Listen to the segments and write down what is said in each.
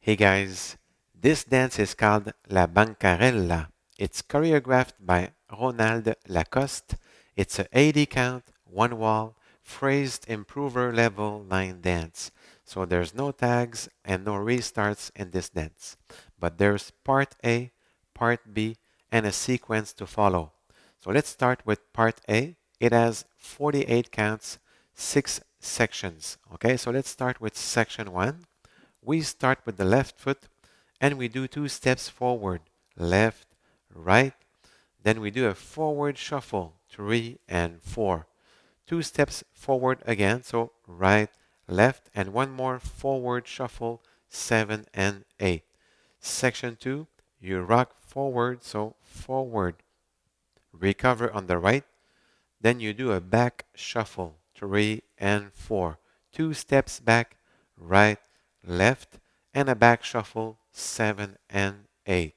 Hey guys, this dance is called La Bancarella. It's choreographed by Ronald Lacoste. It's a 80 count, one wall, phrased improver level line dance. So there's no tags and no restarts in this dance. But there's part A, part B, and a sequence to follow. So let's start with part A. It has 48 counts, 6 sections. Okay, so let's start with section 1. We start with the left foot and we do 2 steps forward, left, right. Then we do a forward shuffle, 3 and 4. 2 steps forward again, so right, left, and one more forward shuffle, 7 and 8. Section 2, you rock forward, so forward, recover on the right. Then you do a back shuffle, 3 and 4. 2 steps back, right, left, and a back shuffle, 7 and 8.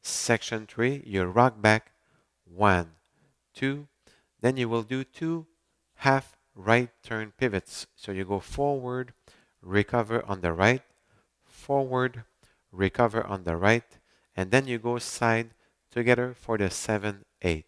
Section 3, you rock back, 1, 2. Then you will do 2 half right turn pivots. So you go forward, recover on the right, forward, recover on the right, and then you go side together for the 7, 8.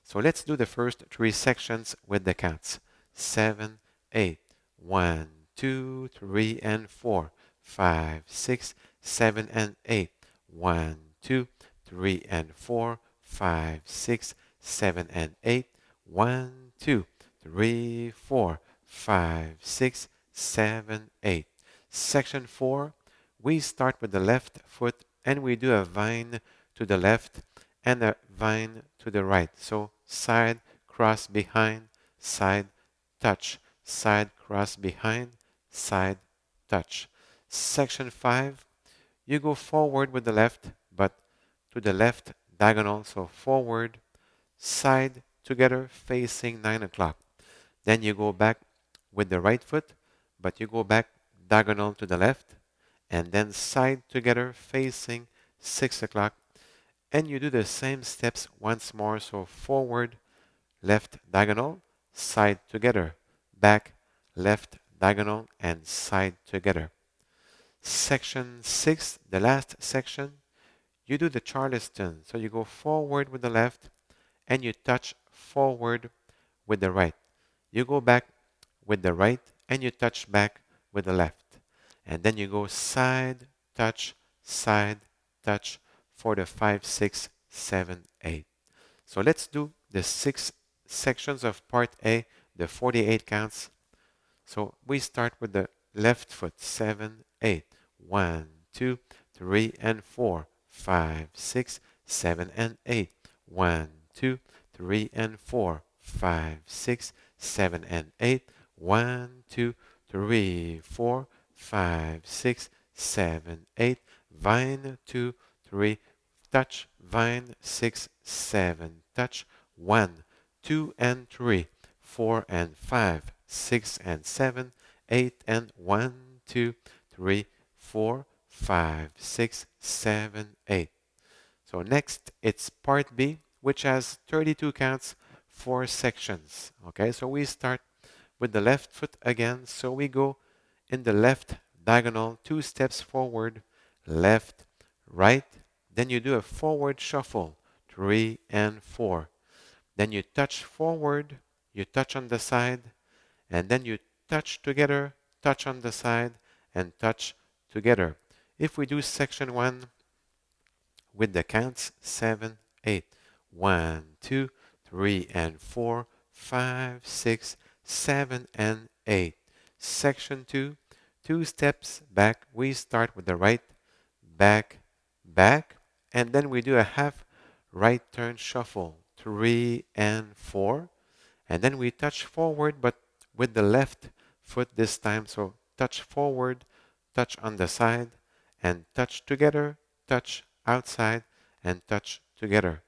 So let's do the first 3 sections with the counts. 7, 8. 1, 2, 3, and 4. 5, 6, 7, and 8. 1, 2, 3, and 4. 5, 6, 7, and 8. 1, 2, 3, 4, 5, 6, 7, 8. Section 4, we start with the left foot and we do a vine to the left and a vine to the right. So side, cross behind, side, touch, side, cross behind, side, touch. Section 5, you go forward with the left, but to the left diagonal, so forward, side, together, facing 9 o'clock. Then you go back with the right foot, but you go back diagonal to the left, and then side together, facing 6 o'clock. And you do the same steps once more, so forward, left diagonal, side together, back, left diagonal, and side together. Section 6, the last section, you do the Charleston. So you go forward with the left, and you touch forward with the right. You go back with the right, and you touch back with the left. And then you go side, touch, for the 5, 6, 7, 8. So let's do the 6 sections of part A, the 48 counts. So we start with the left foot, 7, 8. 1, 2, 3, and 4. 5, 6, 7, and 8. 1, 2, 3, and 4. 5, 6, 7, and 8. 1, 2, 3, 4, 5, 6, 7, 8. Vine, 2, 3, touch, vine, 6, 7, touch, 1, 2, and 3, 4, and 5, 6, and 7, 8, and 1, 2, 3, 4, 5, 6, 7, 8. So next, it's part B, which has 32 counts, 4 sections. Okay, so we start with the left foot again. So we go in the left diagonal, 2 steps forward, left, right. Then you do a forward shuffle, 3 and 4. Then you touch forward, you touch on the side, and then you touch together, touch on the side, and touch together. If we do section 1 with the counts, 7, 8. 1, 2, 3, and 4, 5, 6, 7, and 8. Section 2, 2 steps back. We start with the right, back, back, and then we do a half right turn shuffle, 3 and 4. And then we touch forward, but with the left foot this time. So touch forward, touch on the side, and touch together, touch outside, and touch together.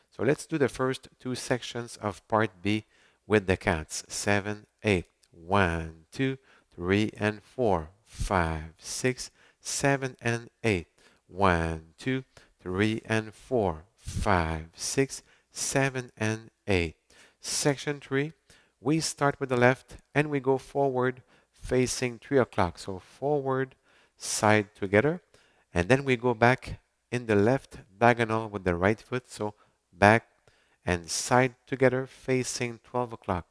So let's do the first 2 sections of part B with the counts. 7, 8. 1, 2, 3, and 4. 5, 6, 7, and 8. 1, 2, 3, and 4. 5, 6, 7, and 8. Section 3, we start with the left and we go forward facing 3 o'clock. So forward, side together. And then we go back in the left diagonal with the right foot. So back and side together facing 12 o'clock.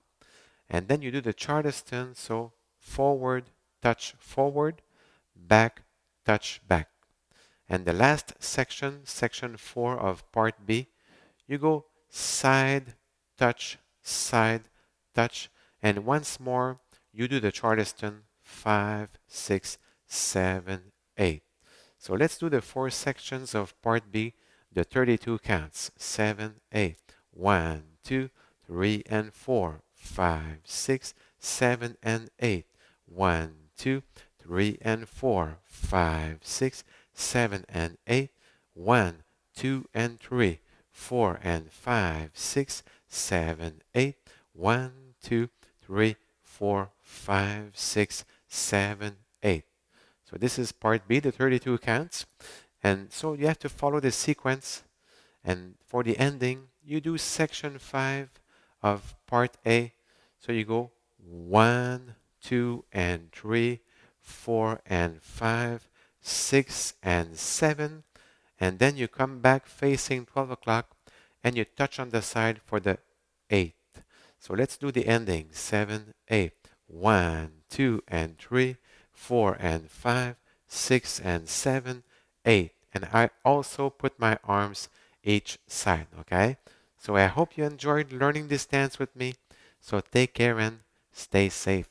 And then you do the Charleston. So forward, touch forward, back, touch back. And the last section, section 4 of part B, you go side, touch, and once more you do the Charleston 5, 6, 7, 8. So let's do the 4 sections of part B, the 32 counts, 7, 8, 1, 2, 3, and 4, 5, 6, 7, and 8, 1, 2, 3, and 4, 5, 6, 7, and 8, 1, 2, and 3, 4 and 5, 6, 7, 8, 1, 2, 3, 4, 5, 6, 7, 8. So this is part B, the 32 counts. And so you have to follow the sequence. And for the ending, you do section 5 of part A. So you go 1, 2, and 3, 4 and 5, 6 and 7. And then you come back facing 12 o'clock and you touch on the side for the 8. So let's do the ending. 7, 8. 1, 2, and 3, 4 and 5, 6 and 7, 8. And I also put my arms each side, okay? So I hope you enjoyed learning this dance with me. So take care and stay safe.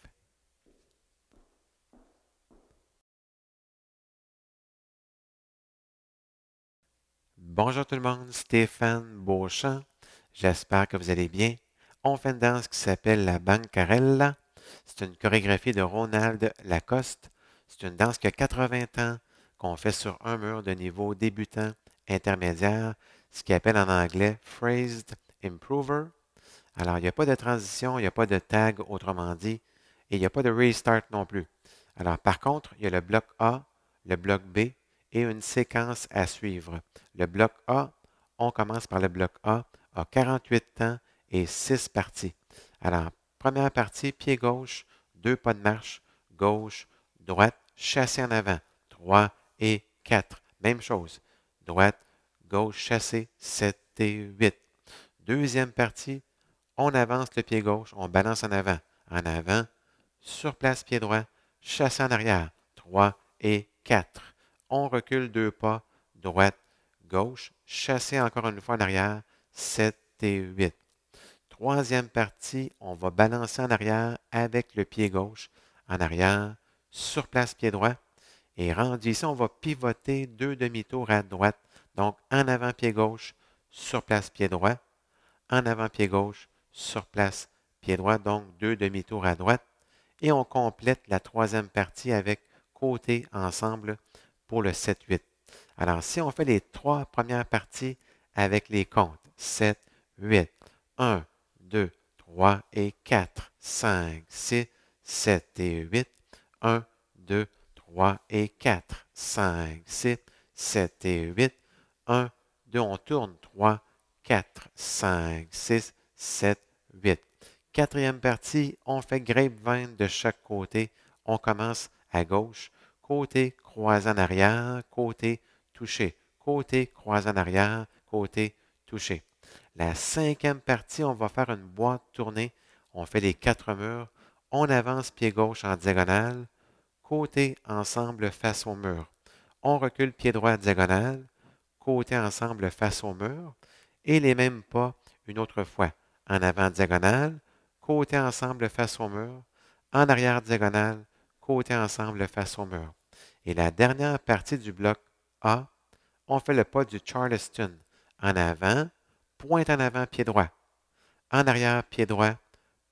Bonjour tout le monde, Stéphane Beauchamp. J'espère que vous allez bien. On fait une danse qui s'appelle la Bancarella. C'est une chorégraphie de Ronald Lacoste. C'est une danse qui a 80 ans, qu'on fait sur un mur de niveau débutant intermédiaire, ce qu'on appelle en anglais Phrased Improver. Alors, il n'y a pas de transition, il n'y a pas de tag, autrement dit, et il n'y a pas de restart non plus. Alors, par contre, il y a le bloc A, le bloc B et une séquence à suivre. Le bloc A, on commence par le bloc A, a 48 temps et 6 parties. Alors, première partie, pied gauche, 2 pas de marche, gauche, droite, chassé en avant, 3 et 4. Même chose, droite, gauche, chassé, 7 et 8. Deuxième partie, on avance le pied gauche, on balance en avant, sur place pied droit, chassé en arrière, 3 et 4. On recule 2 pas, droite, gauche, chassé encore une fois en arrière, 7 et 8. Troisième partie, on va balancer en arrière avec le pied gauche, en arrière, sur place pied droit, et rendu ici, on va pivoter 2 demi-tours à droite, donc en avant pied gauche, sur place pied droit, en avant pied gauche, sur place pied droit, donc 2 demi-tours à droite, et on complète la troisième partie avec côté ensemble pour le 7-8. Alors, si on fait les 3 premières parties avec les comptes, 7, 8, 1, 2, 3 et 4, 5, 6, 7 et 8, 1, 2, 3 et 4, 5, 6, 7 et 8, 1, 2, on tourne, 3, 4, 5, 6, 7, 8. Quatrième partie, on fait grapevine de chaque côté. On commence à gauche, côté croisé en arrière, côté touché, côté croisé en arrière, côté touché. La cinquième partie, on va faire une boîte tournée. On fait les 4 murs. On avance pied gauche en diagonale, côté ensemble face au mur. On recule pied droit diagonale, côté ensemble face au mur. Et les mêmes pas une autre fois. En avant diagonale, côté ensemble face au mur. En arrière diagonale, côté ensemble face au mur. Et la dernière partie du bloc A, on fait le pas du Charleston. En avant, pointe en avant, pied droit. En arrière, pied droit,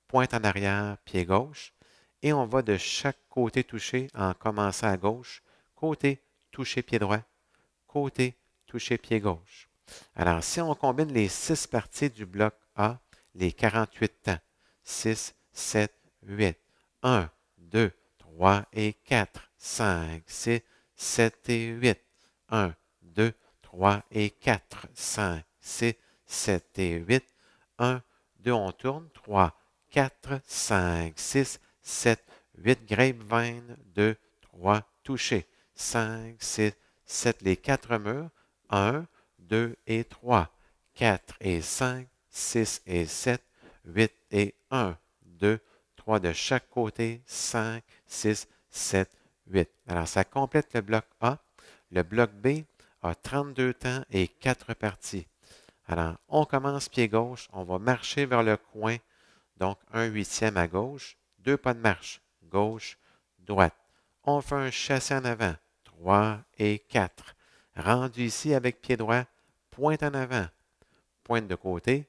pointe en arrière, pied gauche. Et on va de chaque côté touché en commençant à gauche, côté touché, pied droit, côté touché, pied gauche. Alors, si on combine les 6 parties du bloc A, les 48 temps, 6, 7, 8, 1, 2, 3 et 4, 5, 6, 7 et 8, 1, 2, 3 et 4, 5, 6, 7 et 8, 1, 2, on tourne, 3, 4, 5, 6, 7, 8, grapevine, 2, 3, touché, 5, 6, 7 les 4 murs. 1, 2 et 3, 4 et 5, 6 et 7, 8 et 1, 2, 3 de chaque côté, 5, 6, 7, 8. Alors, ça complète le bloc A. Le bloc B a 32 temps et 4 parties. Alors, on commence pied gauche, on va marcher vers le coin, donc un huitième à gauche, 2 pas de marche, gauche, droite. On fait un chassé en avant, 3 et 4. Rendu ici avec pied droit, pointe en avant, pointe de côté,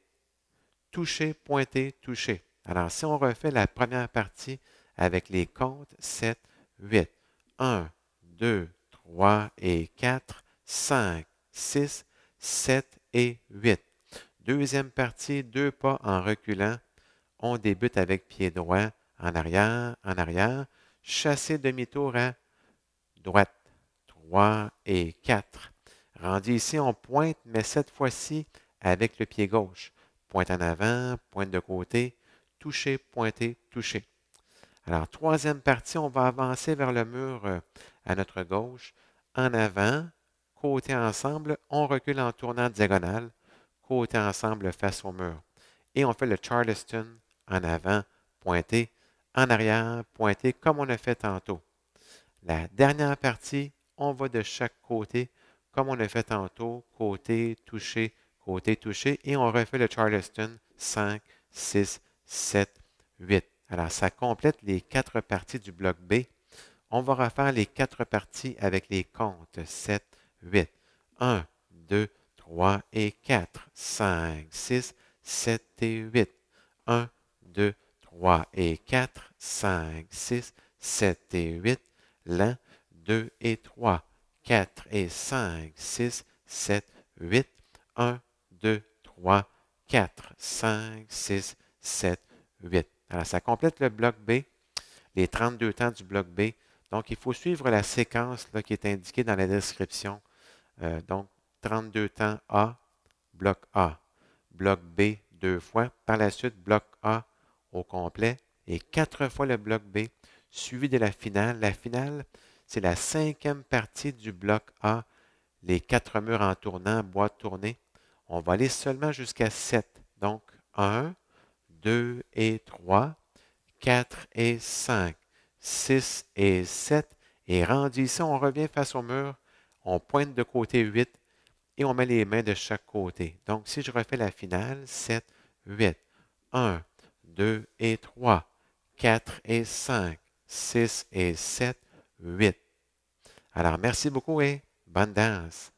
toucher, pointer, toucher. Alors, si on refait la première partie avec les comptes, 7, 8, 1, 2, 3 et 4, 5, 6, 7 et 8. Deuxième partie, 2 pas en reculant. On débute avec pied droit, en arrière, chassé demi-tour à droite, 3 et 4. Rendu ici, on pointe, mais cette fois-ci avec le pied gauche. Pointe en avant, pointe de côté, toucher, pointer, toucher. Alors, troisième partie, on va avancer vers le mur à notre gauche. En avant, côté ensemble, on recule en tournant diagonale, côté ensemble face au mur. Et on fait le Charleston en avant, pointé, en arrière, pointé, comme on a fait tantôt. La dernière partie, on va de chaque côté, comme on a fait tantôt, côté, touché, et on refait le Charleston 5, 6, 7, 8. Alors, ça complète les 4 parties du bloc B. On va refaire les 4 parties avec les comptes 7, 8, 1, 2, 3 et 4, 5, 6, 7 et 8, 1, 2, 3 et 4, 5, 6, 7 et 8, l'un, 2 et 3, 4 et 5, 6, 7, 8, 1, 2, 3, 4, 5, 6, 7, 8. Alors, ça complète le bloc B, les 32 temps du bloc B. Donc, il faut suivre la séquence là, qui est indiquée dans la description. Donc, 32 temps A, bloc A. Bloc B, 2 fois. Par la suite, bloc A au complet et 4 fois le bloc B, suivi de la finale. La finale, c'est la 5e partie du bloc A, les 4 murs en tournant, boîte tournée. On va aller seulement jusqu'à 7. Donc, 1, 2 et 3, 4 et 5, 6 et 7. Et rendu ici, on revient face au mur, on pointe de côté 8 et on met les mains de chaque côté. Donc, si je refais la finale, 7, 8, 1, 2 et 3, 4 et 5, 6 et 7, 8. Alors, merci beaucoup et bonne danse.